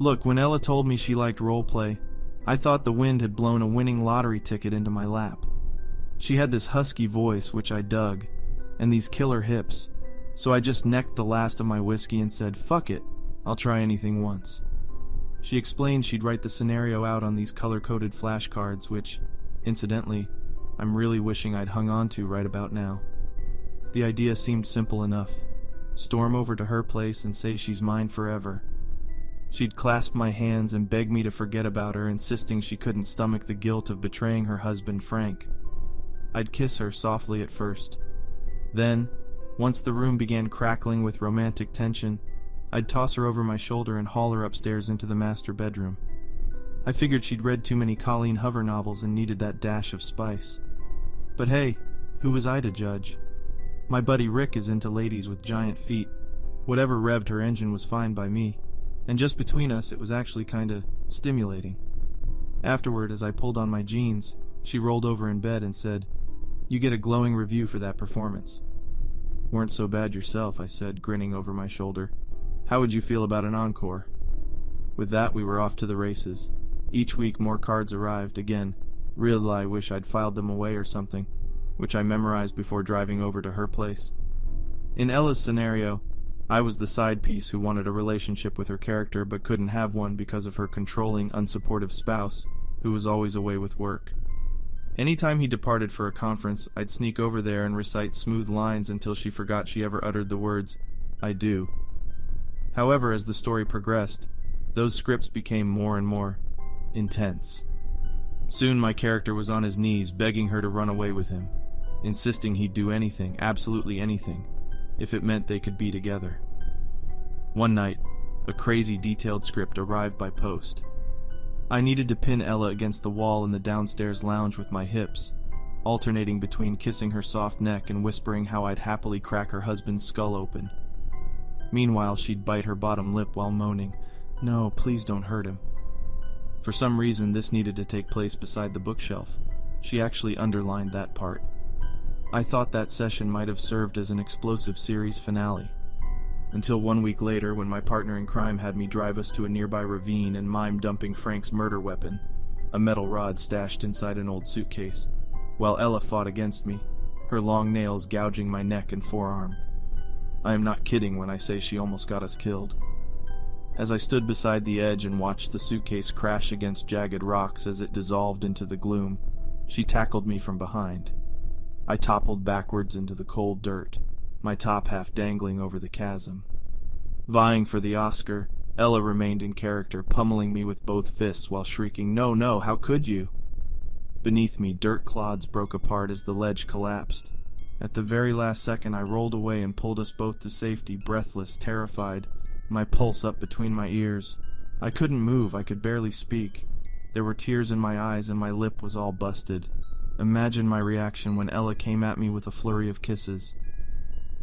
Look, when Ella told me she liked roleplay, I thought the wind had blown a winning lottery ticket into my lap. She had this husky voice, which I dug, and these killer hips, so I just necked the last of my whiskey and said, "Fuck it, I'll try anything once." She explained she'd write the scenario out on these color-coded flashcards, which, incidentally, I'm really wishing I'd hung on to right about now. The idea seemed simple enough. Storm over to her place and say she's mine forever. She'd clasp my hands and beg me to forget about her, insisting she couldn't stomach the guilt of betraying her husband, Frank. I'd kiss her softly at first. Then, once the room began crackling with romantic tension, I'd toss her over my shoulder and haul her upstairs into the master bedroom. I figured she'd read too many Colleen Hoover novels and needed that dash of spice. But hey, who was I to judge? My buddy Rick is into ladies with giant feet. Whatever revved her engine was fine by me. And just between us, it was actually kinda stimulating. Afterward, as I pulled on my jeans, she rolled over in bed and said, "You get a glowing review for that performance." "Weren't so bad yourself," I said, grinning over my shoulder. "How would you feel about an encore?" With that, we were off to the races. Each week more cards arrived. Again, really I wish I'd filed them away or something, which I memorized before driving over to her place. In Ella's scenario, I was the side piece who wanted a relationship with her character but couldn't have one because of her controlling, unsupportive spouse, who was always away with work. Anytime he departed for a conference, I'd sneak over there and recite smooth lines until she forgot she ever uttered the words, "I do." However, as the story progressed, those scripts became more and more intense. Soon my character was on his knees begging her to run away with him, insisting he'd do anything, absolutely anything, if it meant they could be together. One night, a crazy detailed script arrived by post. I needed to pin Ella against the wall in the downstairs lounge with my hips, alternating between kissing her soft neck and whispering how I'd happily crack her husband's skull open. Meanwhile, she'd bite her bottom lip while moaning, "No, please don't hurt him." For some reason, this needed to take place beside the bookshelf. She actually underlined that part. I thought that session might have served as an explosive series finale. Until 1 week later, when my partner in crime had me drive us to a nearby ravine and mime dumping Frank's murder weapon, a metal rod stashed inside an old suitcase, while Ella fought against me, her long nails gouging my neck and forearm. I am not kidding when I say she almost got us killed. As I stood beside the edge and watched the suitcase crash against jagged rocks as it dissolved into the gloom, she tackled me from behind. I toppled backwards into the cold dirt, my top half dangling over the chasm. Vying for the Oscar, Ella remained in character, pummeling me with both fists while shrieking, "No, no, how could you?" Beneath me, dirt clods broke apart as the ledge collapsed. At the very last second, I rolled away and pulled us both to safety, breathless, terrified, my pulse up between my ears. I couldn't move, I could barely speak. There were tears in my eyes and my lip was all busted. Imagine my reaction when Ella came at me with a flurry of kisses.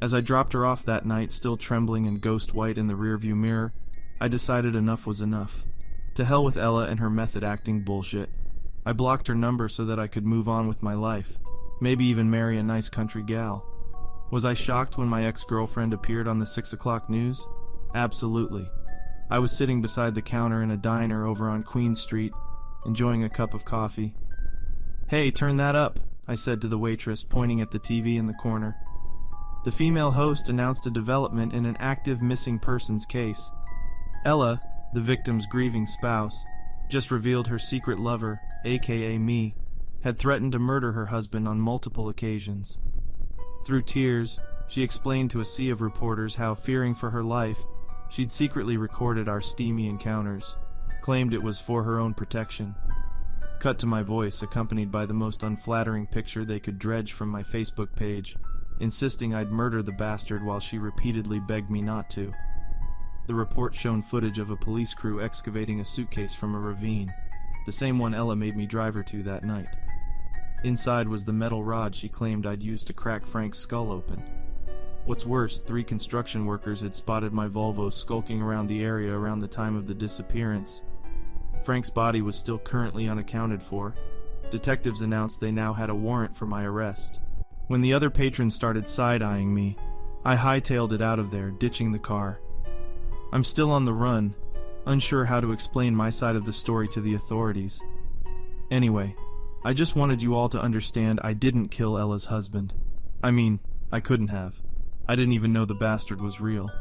As I dropped her off that night, still trembling and ghost white in the rearview mirror, I decided enough was enough. To hell with Ella and her method acting bullshit. I blocked her number so that I could move on with my life. Maybe even marry a nice country gal. Was I shocked when my ex-girlfriend appeared on the 6 o'clock news? Absolutely. I was sitting beside the counter in a diner over on Queen Street, enjoying a cup of coffee. "Hey, turn that up," I said to the waitress, pointing at the TV in the corner. The female host announced a development in an active missing persons case. Ella, the victim's grieving spouse, just revealed her secret lover, aka me, had threatened to murder her husband on multiple occasions. Through tears, she explained to a sea of reporters how, fearing for her life, she'd secretly recorded our steamy encounters, claimed it was for her own protection. Cut to my voice, accompanied by the most unflattering picture they could dredge from my Facebook page, insisting I'd murder the bastard while she repeatedly begged me not to. The report shown footage of a police crew excavating a suitcase from a ravine, the same one Ella made me drive her to that night. Inside was the metal rod she claimed I'd used to crack Frank's skull open. What's worse, 3 construction workers had spotted my Volvo skulking around the area around the time of the disappearance. Frank's body was still currently unaccounted for. Detectives announced they now had a warrant for my arrest. When the other patrons started side-eyeing me, I hightailed it out of there, ditching the car. I'm still on the run, unsure how to explain my side of the story to the authorities. Anyway, I just wanted you all to understand I didn't kill Ella's husband. I mean, I couldn't have. I didn't even know the bastard was real.